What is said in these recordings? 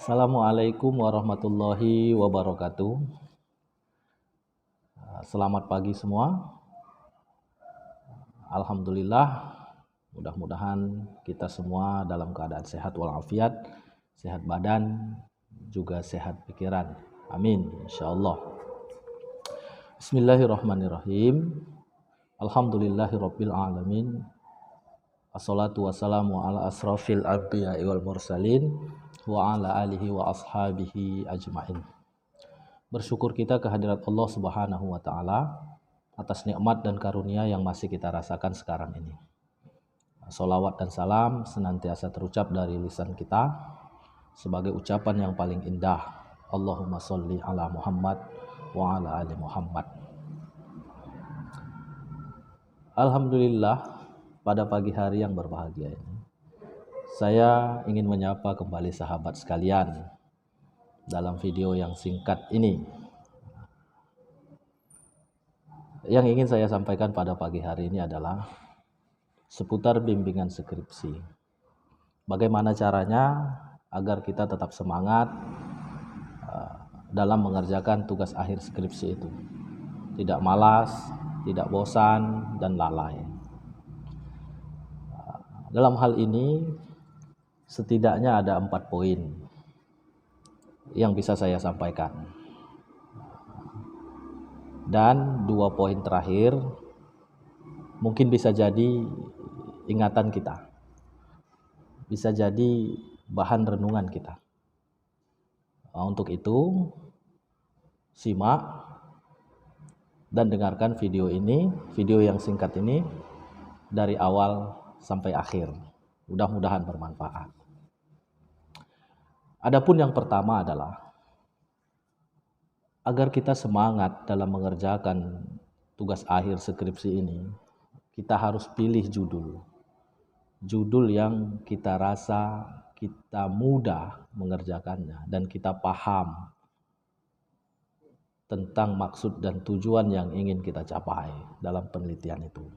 Assalamualaikum warahmatullahi wabarakatuh. Selamat pagi semua. Alhamdulillah, mudah-mudahan kita semua dalam keadaan sehat walafiat, sehat badan, juga sehat pikiran. Amin, insyaallah. Bismillahirrahmanirrahim. Alhamdulillahirabbil alamin. Assalatu wassalamu ala asrafil anbiya'i wal mursalin wa ala alihi wa ashabihi ajma'in. Bersyukur kita kehadirat Allah Subhanahu wa taala atas nikmat dan karunia yang masih kita rasakan sekarang ini. Sholawat dan salam senantiasa terucap dari lisan kita sebagai ucapan yang paling indah. Allahumma sholli ala Muhammad wa ala ali Muhammad. Alhamdulillah, pada pagi hari yang berbahagia ini, saya ingin menyapa kembali sahabat sekalian dalam video yang singkat ini. Yang ingin saya sampaikan pada pagi hari ini adalah seputar bimbingan skripsi. Bagaimana caranya agar kita tetap semangat dalam mengerjakan tugas akhir skripsi itu. Tidak malas, tidak bosan, dan lalai. Dalam hal ini setidaknya ada 4 poin yang bisa saya sampaikan. Dan 2 poin terakhir mungkin bisa jadi ingatan kita, bisa jadi bahan renungan kita. Untuk itu, simak dan dengarkan video ini, video yang singkat ini dari awal sampai akhir. Mudah-mudahan bermanfaat. Adapun yang pertama adalah agar kita semangat dalam mengerjakan tugas akhir skripsi ini, kita harus pilih judul yang kita rasa kita mudah mengerjakannya dan kita paham tentang maksud dan tujuan yang ingin kita capai dalam penelitian itu.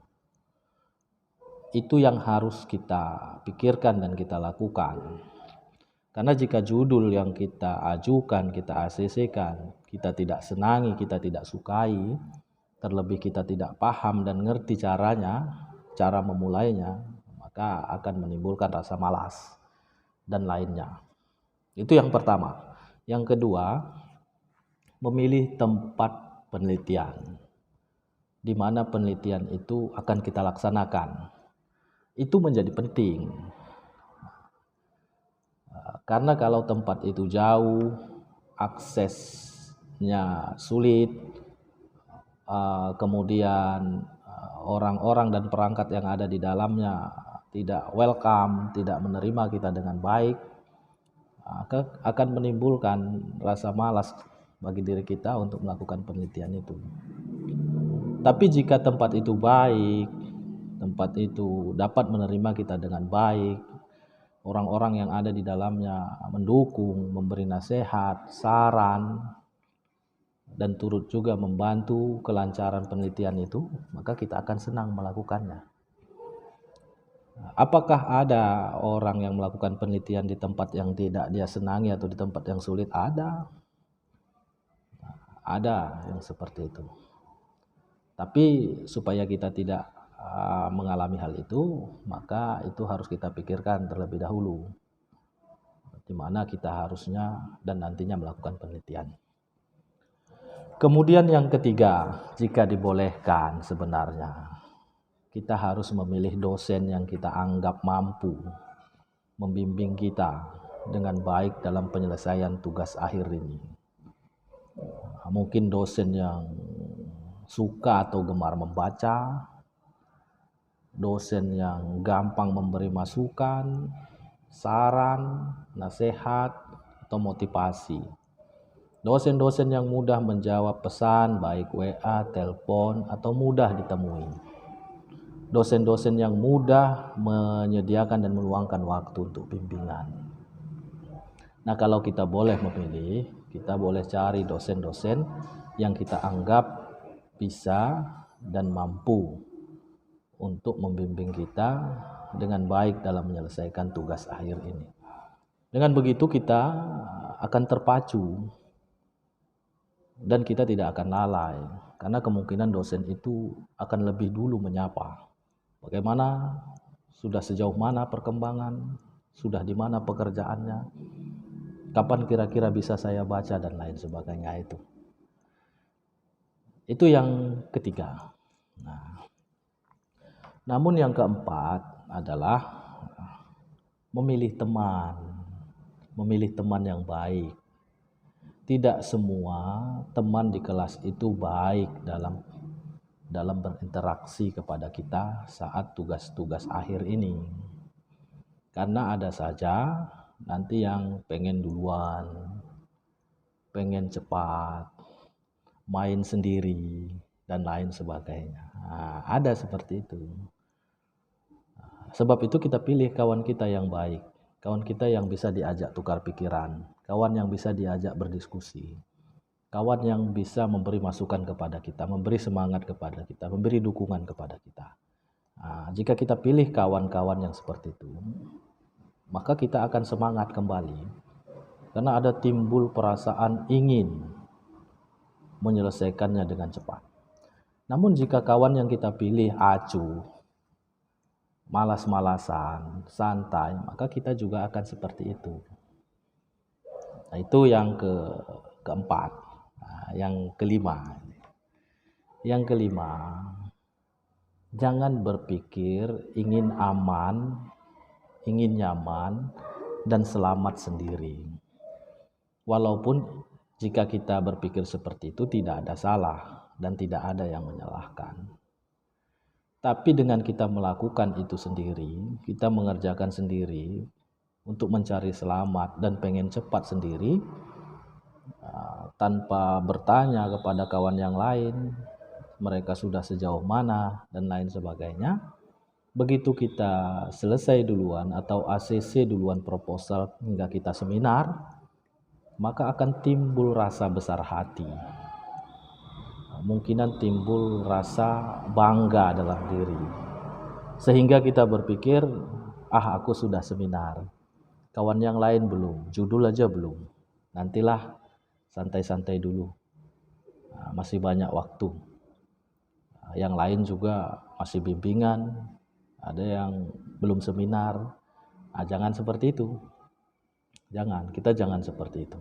Itu yang harus kita pikirkan dan kita lakukan. Karena jika judul yang kita ajukan, kita ACC-kan, kita tidak senangi, kita tidak sukai, terlebih kita tidak paham dan ngerti caranya, cara memulainya, maka akan menimbulkan rasa malas dan lainnya. Itu yang pertama. Yang kedua, memilih tempat penelitian. Di mana penelitian itu akan kita laksanakan. Itu menjadi penting. Karena kalau tempat itu jauh, aksesnya sulit, kemudian orang-orang dan perangkat yang ada di dalamnya tidak welcome, tidak menerima kita dengan baik, akan menimbulkan rasa malas bagi diri kita untuk melakukan penelitian itu. Tapi jika tempat itu baik, tempat itu dapat menerima kita dengan baik, orang-orang yang ada di dalamnya mendukung, memberi nasihat, saran, dan turut juga membantu kelancaran penelitian itu, maka kita akan senang melakukannya. Apakah ada orang yang melakukan penelitian di tempat yang tidak dia senangi atau di tempat yang sulit? Ada. Ada yang seperti itu. Tapi supaya kita tidak mengalami hal itu, maka itu harus kita pikirkan terlebih dahulu, di mana kita harusnya dan nantinya melakukan penelitian. Kemudian yang ketiga, jika dibolehkan sebenarnya, kita harus memilih dosen yang kita anggap mampu membimbing kita dengan baik dalam penyelesaian tugas akhir ini. Mungkin dosen yang suka atau gemar membaca, dosen yang gampang memberi masukan, saran, nasihat, atau motivasi. Dosen-dosen yang mudah menjawab pesan baik WA, telepon, atau mudah ditemui. Dosen-dosen yang mudah menyediakan dan meluangkan waktu untuk bimbingan. Nah, kalau kita boleh memilih, kita boleh cari dosen-dosen yang kita anggap bisa dan mampu untuk membimbing kita dengan baik dalam menyelesaikan tugas akhir ini. Dengan begitu kita akan terpacu dan kita tidak akan lalai karena kemungkinan dosen itu akan lebih dulu menyapa. Bagaimana, sudah sejauh mana perkembangan, sudah di mana pekerjaannya, kapan kira-kira bisa saya baca dan lain sebagainya itu. Itu yang ketiga. Nah, namun yang keempat adalah memilih teman yang baik. Tidak semua teman di kelas itu baik dalam berinteraksi kepada kita saat tugas-tugas akhir ini. Karena ada saja nanti yang pengen duluan, pengen cepat, main sendiri, dan lain sebagainya. Nah, ada seperti itu. Sebab itu kita pilih kawan kita yang baik, kawan kita yang bisa diajak tukar pikiran, kawan yang bisa diajak berdiskusi, kawan yang bisa memberi masukan kepada kita, memberi semangat kepada kita, memberi dukungan kepada kita. Nah, jika kita pilih kawan-kawan yang seperti itu, maka kita akan semangat kembali, karena ada timbul perasaan ingin menyelesaikannya dengan cepat. Namun jika kawan yang kita pilih acuh, malas-malasan, santai, maka kita juga akan seperti itu. Nah, itu yang keempat. Nah, yang kelima, jangan berpikir ingin aman, ingin nyaman, dan selamat sendiri. Walaupun jika kita berpikir seperti itu tidak ada salah dan tidak ada yang menyalahkan. Tapi dengan kita melakukan itu sendiri, kita mengerjakan sendiri untuk mencari selamat dan pengen cepat sendiri, tanpa bertanya kepada kawan yang lain, mereka sudah sejauh mana dan lain sebagainya. Begitu kita selesai duluan atau ACC duluan proposal hingga kita seminar, maka akan timbul rasa besar hati. Mungkinan timbul rasa bangga dalam diri, sehingga kita berpikir, aku sudah seminar, kawan yang lain belum, judul aja belum, nantilah santai-santai dulu, masih banyak waktu. Yang lain juga masih bimbingan, ada yang belum seminar. Jangan seperti itu, kita jangan seperti itu.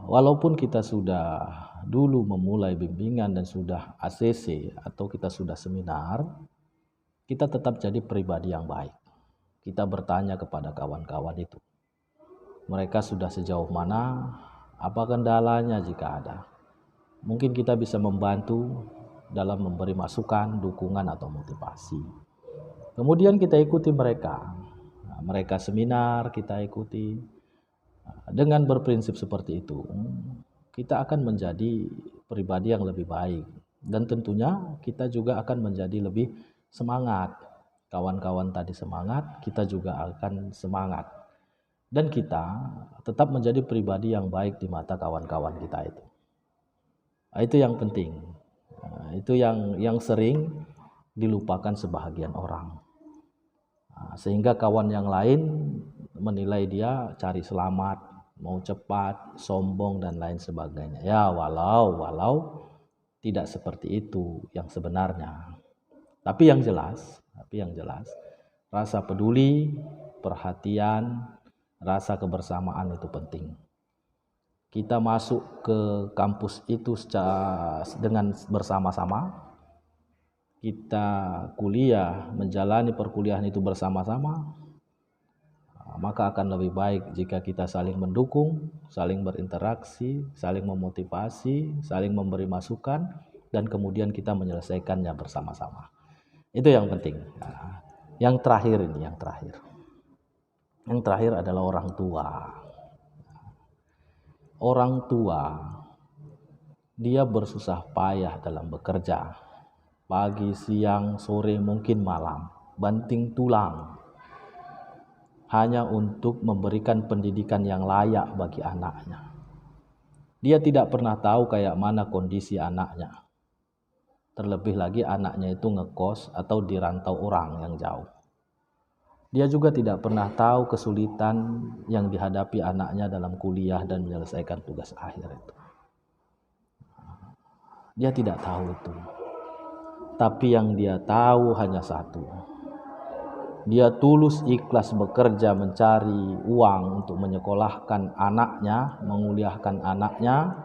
Walaupun kita sudah dulu memulai bimbingan dan sudah ACC atau kita sudah seminar, kita tetap jadi pribadi yang baik. Kita bertanya kepada kawan-kawan itu, mereka sudah sejauh mana, apa kendalanya jika ada. Mungkin kita bisa membantu dalam memberi masukan, dukungan, atau motivasi. Kemudian kita ikuti mereka. Mereka seminar, kita ikuti. Dengan berprinsip seperti itu, kita akan menjadi pribadi yang lebih baik. Dan tentunya kita juga akan menjadi lebih semangat. Kawan-kawan tadi semangat, kita juga akan semangat. Dan kita tetap menjadi pribadi yang baik di mata kawan-kawan kita itu. Itu yang penting. Itu yang sering dilupakan sebahagian orang. Sehingga kawan yang lain menilai dia cari selamat, mau cepat, sombong, dan lain sebagainya. Ya, walau tidak seperti itu yang sebenarnya. Tapi yang jelas, rasa peduli, perhatian, rasa kebersamaan itu penting. Kita masuk ke kampus itu dengan bersama-sama. Kita kuliah, menjalani perkuliahan itu bersama-sama, maka akan lebih baik jika kita saling mendukung, saling berinteraksi, saling memotivasi, saling memberi masukan, dan kemudian kita menyelesaikannya bersama-sama. Itu yang penting. Yang terakhir adalah orang tua. Orang tua, dia bersusah payah dalam bekerja. Pagi, siang, sore, mungkin malam, banting tulang, hanya untuk memberikan pendidikan yang layak bagi anaknya. Dia tidak pernah tahu kayak mana kondisi anaknya. Terlebih lagi anaknya itu ngekos atau dirantau orang yang jauh. Dia juga tidak pernah tahu kesulitan yang dihadapi anaknya dalam kuliah dan menyelesaikan tugas akhir itu. Dia tidak tahu itu. Tapi yang dia tahu hanya satu. Dia tulus ikhlas bekerja mencari uang untuk menyekolahkan anaknya, menguliahkan anaknya,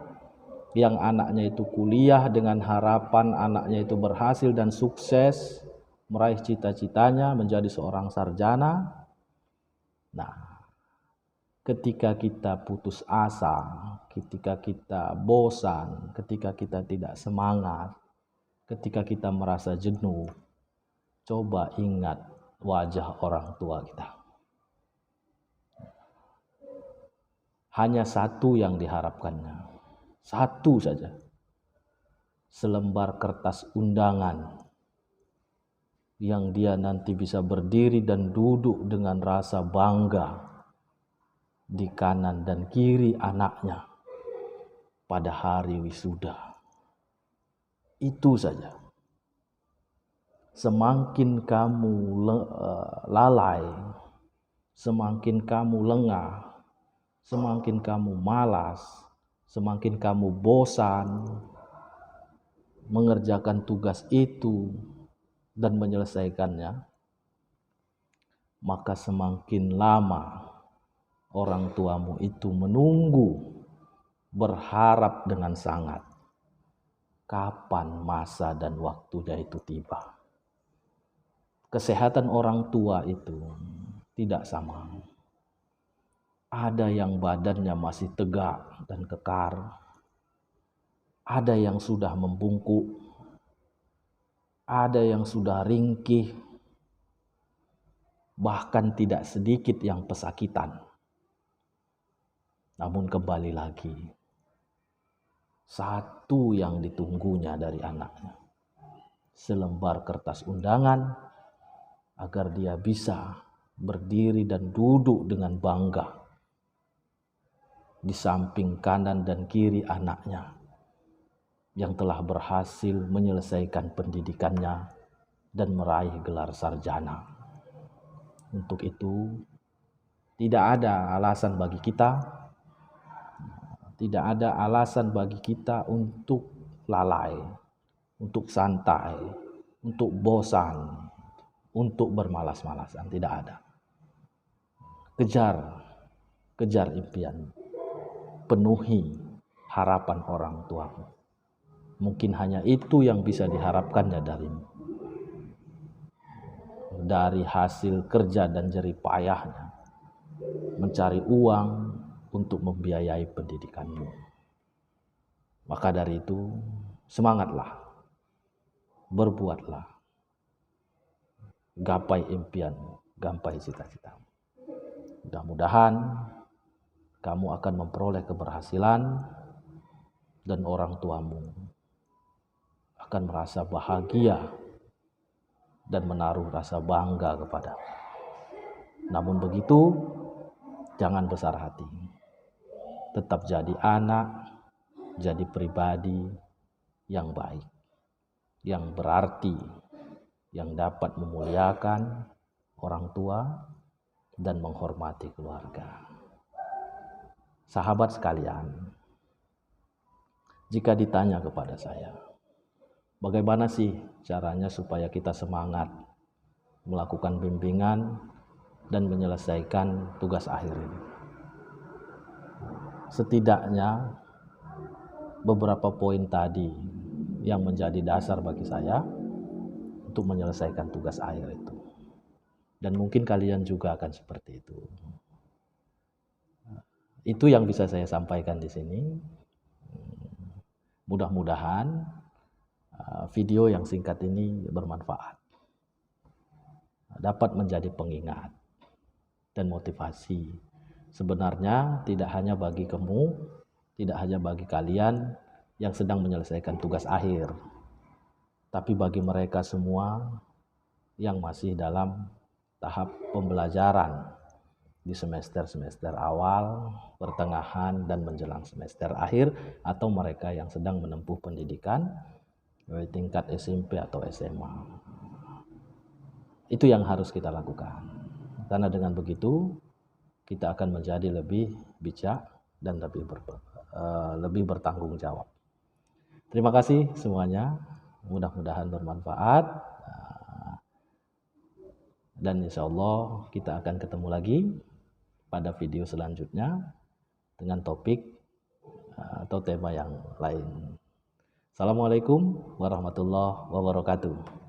yang anaknya itu kuliah dengan harapan anaknya itu berhasil dan sukses meraih cita-citanya menjadi seorang sarjana. Nah, ketika kita putus asa, ketika kita bosan, ketika kita tidak semangat, ketika kita merasa jenuh, coba ingat wajah orang tua kita. Hanya satu yang diharapkannya, satu saja, selembar kertas undangan yang dia nanti bisa berdiri dan duduk dengan rasa bangga di kanan dan kiri anaknya pada hari wisuda. Itu saja. Semakin kamu lalai, semakin kamu lengah, semakin kamu malas, semakin kamu bosan mengerjakan tugas itu dan menyelesaikannya, maka semakin lama orang tuamu itu menunggu, berharap dengan sangat kapan masa dan waktunya itu tiba. Kesehatan orang tua itu tidak sama. Ada yang badannya masih tegak dan kekar, ada yang sudah membungkuk, ada yang sudah ringkih, bahkan tidak sedikit yang pesakitan. Namun kembali lagi, satu yang ditunggunya dari anaknya, selembar kertas undangan agar dia bisa berdiri dan duduk dengan bangga di samping kanan dan kiri anaknya yang telah berhasil menyelesaikan pendidikannya dan meraih gelar sarjana. Untuk itu, tidak ada alasan bagi kita, tidak ada alasan bagi kita untuk lalai, untuk santai, untuk bosan, untuk bermalas-malasan. Tidak ada. Kejar impian, penuhi harapan orang tuamu. Mungkin hanya itu yang bisa diharapkannya darimu. Dari hasil kerja dan jerih payahnya, mencari uang untuk membiayai pendidikanmu. Maka dari itu, semangatlah, berbuatlah, gapai impianmu, gapai cita-citamu. Mudah-mudahan kamu akan memperoleh keberhasilan dan orang tuamu akan merasa bahagia dan menaruh rasa bangga kepadamu. Namun begitu, jangan besar hati. Tetap jadi anak, jadi pribadi yang baik, yang berarti, yang dapat memuliakan orang tua dan menghormati keluarga. Sahabat sekalian, jika ditanya kepada saya, bagaimana sih caranya supaya kita semangat melakukan bimbingan dan menyelesaikan tugas akhir ini? Setidaknya beberapa poin tadi yang menjadi dasar bagi saya untuk menyelesaikan tugas akhir itu. Dan mungkin kalian juga akan seperti itu. Itu yang bisa saya sampaikan di sini. Mudah-mudahan video yang singkat ini bermanfaat, dapat menjadi pengingat dan motivasi. Sebenarnya tidak hanya bagi kamu, tidak hanya bagi kalian yang sedang menyelesaikan tugas akhir, tapi bagi mereka semua yang masih dalam tahap pembelajaran di semester-semester awal, pertengahan, dan menjelang semester akhir, atau mereka yang sedang menempuh pendidikan di tingkat SMP atau SMA. Itu yang harus kita lakukan. Karena dengan begitu kita akan menjadi lebih bijak dan lebih bertanggung jawab. Terima kasih semuanya, mudah-mudahan bermanfaat, dan insya Allah kita akan ketemu lagi pada video selanjutnya dengan topik atau tema yang lain. Assalamualaikum warahmatullahi wabarakatuh.